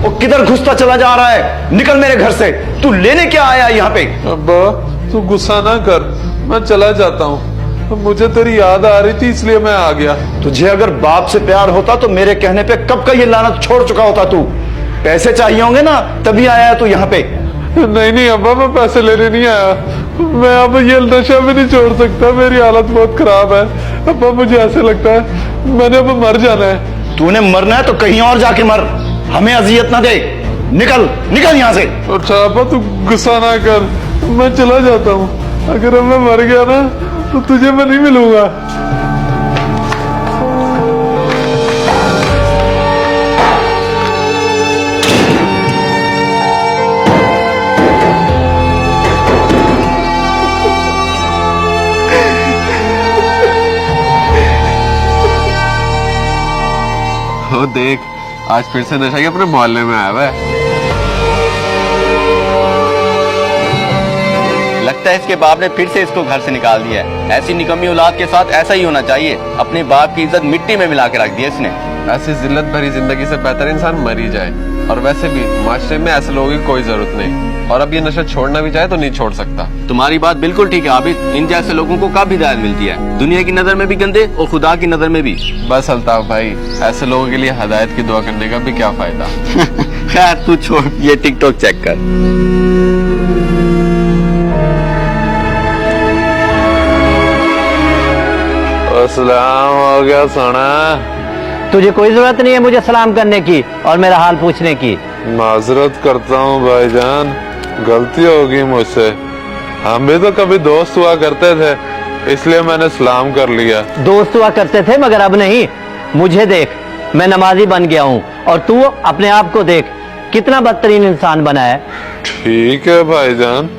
वो किधर घुसता चला जा रहा है? निकल मेरे घर से। तू लेने क्या आया यहाँ पे? अब्बा तू गुस्सा ना कर, मैं चला जाता हूँ। मुझे तेरी याद आ रही थी इसलिए मैं आ गया। तुझे अगर बाप से प्यार होता तो मेरे कहने पे कब का ये लानत छोड़ चुका होता। तू पैसे चाहिए होंगे ना, तभी आया है तू यहाँ पे। नहीं अब्बा, मैं पैसे लेने नहीं आया। मैं अब ये नशा भी नहीं छोड़ सकता, मेरी हालत बहुत खराब है। अब्बा मुझे ऐसे लगता है मैंने अब मर जाना है। तूने मरना है तो कहीं और जाके मर, हमें अजियत ना दे। निकल निकल यहाँ से। अच्छा अब्बा तू गुस्सा ना कर, मैं चला जाता हूँ। अगर अब मैं मर गया ना तो तुझे मैं नहीं मिलूंगा। वो देख, आज फिर से नशा के अपने मोहल्ले में आया हुआ है। लगता है इसके बाप ने फिर से इसको घर से निकाल दिया है। ऐसी निकम्मी औलाद के साथ ऐसा ही होना चाहिए। अपने बाप की इज्जत मिट्टी में मिला के रख दी इसने। ऐसी जिल्लत भरी जिंदगी से बेहतर इंसान मर ही जाए। और वैसे भी माशरे में ऐसे लोगों की कोई जरूरत नहीं। और अब ये नशा छोड़ना भी चाहे तो नहीं छोड़ सकता। तुम्हारी बात बिल्कुल ठीक है आबिद। इन जैसे लोगों को कब हिदायत मिलती है? दुनिया की नजर में भी गंदे और खुदा की नजर में भी। बस अल्ताफ भाई, ऐसे लोगों के लिए हिदायत की दुआ करने का भी क्या फायदा। खैर तू छोड़, ये टिकटॉक चेक कर। सलाम हो गया सोना। तुझे कोई जरूरत नहीं है मुझे सलाम करने की और मेरा हाल पूछने की। माजरत करता हूँ भाईजान, गलती होगी मुझसे। हम भी तो कभी दोस्त हुआ करते थे, इसलिए मैंने सलाम कर लिया। दोस्त हुआ करते थे मगर अब नहीं। मुझे देख, मैं नमाजी बन गया हूँ और तू अपने आप को देख, कितना बदतरीन इंसान बना है। ठीक है भाईजान,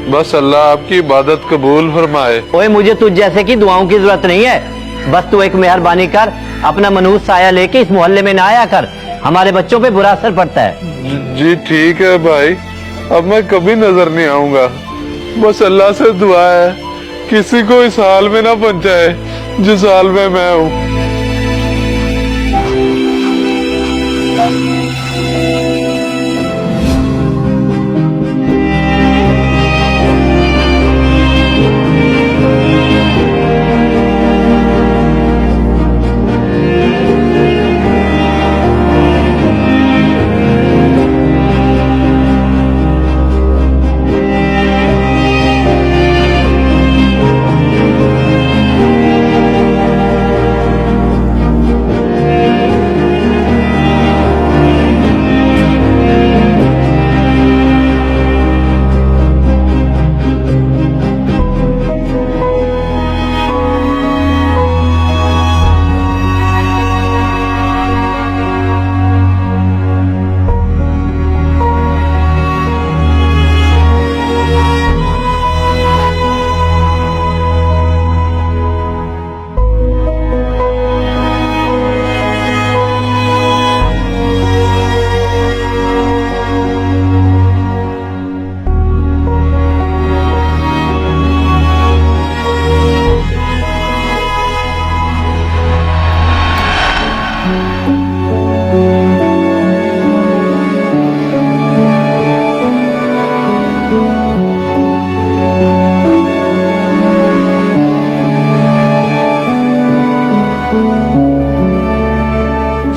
बस अल्लाह आपकी इबादत कबूल फरमाए। ओए मुझे तुझ जैसे की दुआओं की जरूरत नहीं है। बस तू एक मेहरबानी कर, अपना मनहूस साया लेके इस मोहल्ले में ना आया कर, हमारे बच्चों पे बुरा असर पड़ता है। जी ठीक है भाई, अब मैं कभी नजर नहीं आऊंगा। बस अल्लाह से दुआ है किसी को इस हाल में ना पहुंचाए जिस हाल में मैं हूँ।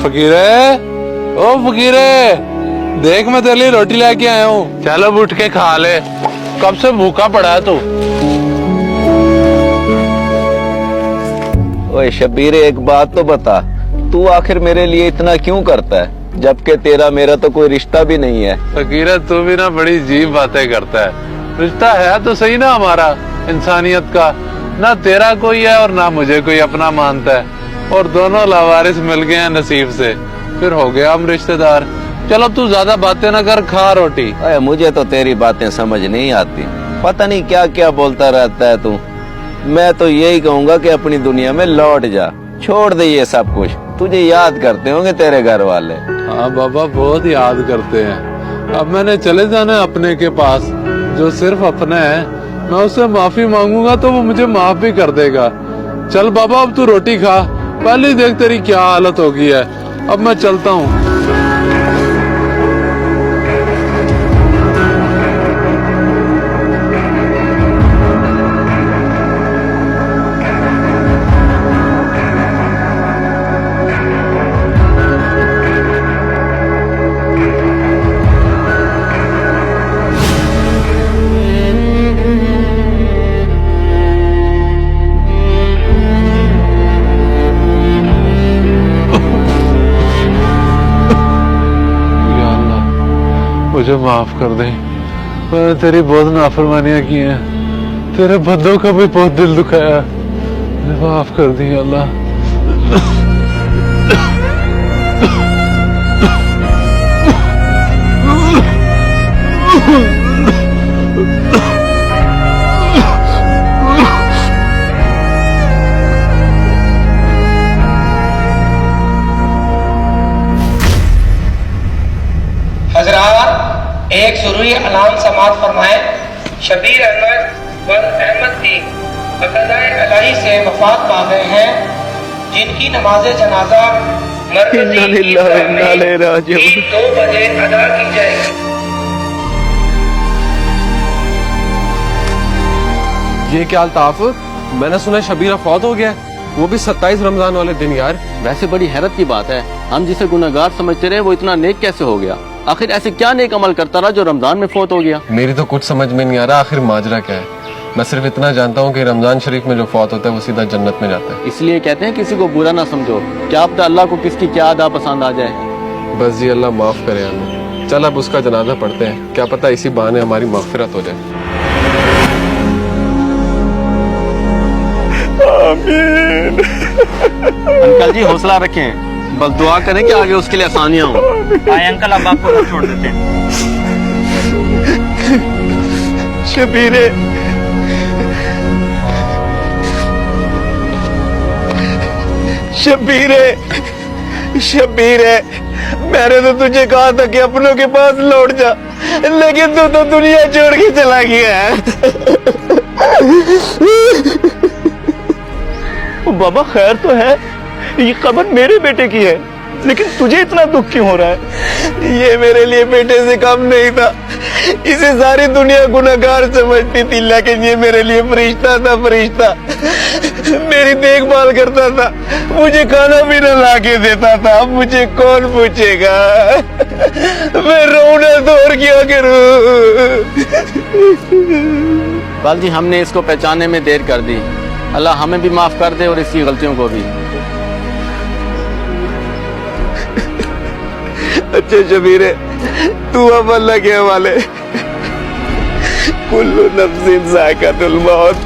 फकीरे, ओ फकीरे, देख मैं तेरे लिए रोटी लेके आया हूँ। चल अब उठ के खा ले, कब से भूखा पड़ा है तू। ओए शब्बीर, एक बात तो बता, तू आखिर मेरे लिए इतना क्यों करता है, जबकि तेरा मेरा तो कोई रिश्ता भी नहीं है। फकीरे तू भी ना बड़ी अजीब बातें करता है। रिश्ता है तो सही ना हमारा, इंसानियत का। ना तेरा कोई है और ना मुझे कोई अपना मानता है, और दोनों लावारिस मिल गए हैं नसीब से, फिर हो गया हम रिश्तेदार। चलो तू ज्यादा बातें ना कर, खा रोटी। अरे मुझे तो तेरी बातें समझ नहीं आती, पता नहीं क्या क्या बोलता रहता है तू। मैं तो यही कहूँगा कि अपनी दुनिया में लौट जा, छोड़ दे ये सब कुछ। तुझे याद करते होंगे तेरे घर वाले। हाँ बाबा, बहुत याद करते हैं। अब मैंने चले जाना अपने के पास, जो सिर्फ अपना है। मैं उससे माफी मांगूंगा तो वो मुझे माफ भी कर देगा। चल बाबा अब तू रोटी खा, पहले ही देख तेरी क्या हालत हो गई है। अब मैं चलता हूँ। मुझे माफ कर दे, मैंने तेरी बहुत नाफरमानियां की हैं, तेरे बंदों का भी बहुत दिल दुखाया, मुझे माफ कर दी अल्लाह। हजरात, एक ज़रूरी अलाम समात फरमाएं। शबीर अहमद व अहमद की अक़दाए इलाही से वफात पा गए हैं, जिनकी नमाज जनाजा मरकज़ी ईदगाह में 2 बजे अदा की जाएगी। ये क्या अल्ताफ, मैंने सुना शबीर फौत हो गया, वो भी 27 रमजान वाले दिन। यार वैसे बड़ी हैरत की बात है, हम जिसे गुनहगार समझते रहे वो इतना नेक कैसे हो गया? आखिर ऐसे क्या नेक अमल करता रहा जो रमजान में फौत हो गया? मेरी तो कुछ समझ में नहीं आ रहा आखिर माजरा क्या है। मैं सिर्फ इतना जानता हूँ कि रमजान शरीफ में जो फौत होता है वो सीधा जन्नत में जाता है। इसलिए कहते हैं किसी को बुरा ना समझो, क्या पता अल्लाह को किसकी क्या अदा पसंद आ जाए। बस जी अल्लाह माफ करे हमें। चल अब उसका जनाजा पढ़ते हैं, क्या पता इसी बहाने हमारी मगफिरत हो जाए। अंकल जी हौसला रखें, बस दुआ करें कि आगे उसके लिए आसानियां हो। आए अंकल, अब आपको छोड़ देते हैं। शबीरे, शबीरे, शबीरे, मैंने तो तुझे कहा था कि अपनों के पास लौट जा, लेकिन तू तो दुनिया छोड़ के चला गया है। बाबा खैर तो है, ये खबर मेरे बेटे की है, लेकिन तुझे इतना दुख क्यों हो रहा है? ये मेरे लिए बेटे से कम नहीं था, इसे सारी दुनिया गुनहगार समझती थी, लेकिन ये मेरे लिए फरिश्ता था, फरिश्ता। मेरी देखभाल करता था, मुझे खाना पीना ला के देता था। अब मुझे कौन पूछेगा? मैं रोना तो और क्या करूं? बाल जी हमने इसको पहचानने में देर कर दी, अल्लाह हमें भी माफ कर दे और इसकी गलतियों को भी। अच्छा शबीरे, तू अब अल्लाह के हवाले। कुल्लु नफ्सिन ज़ाइक़ातुल मौत।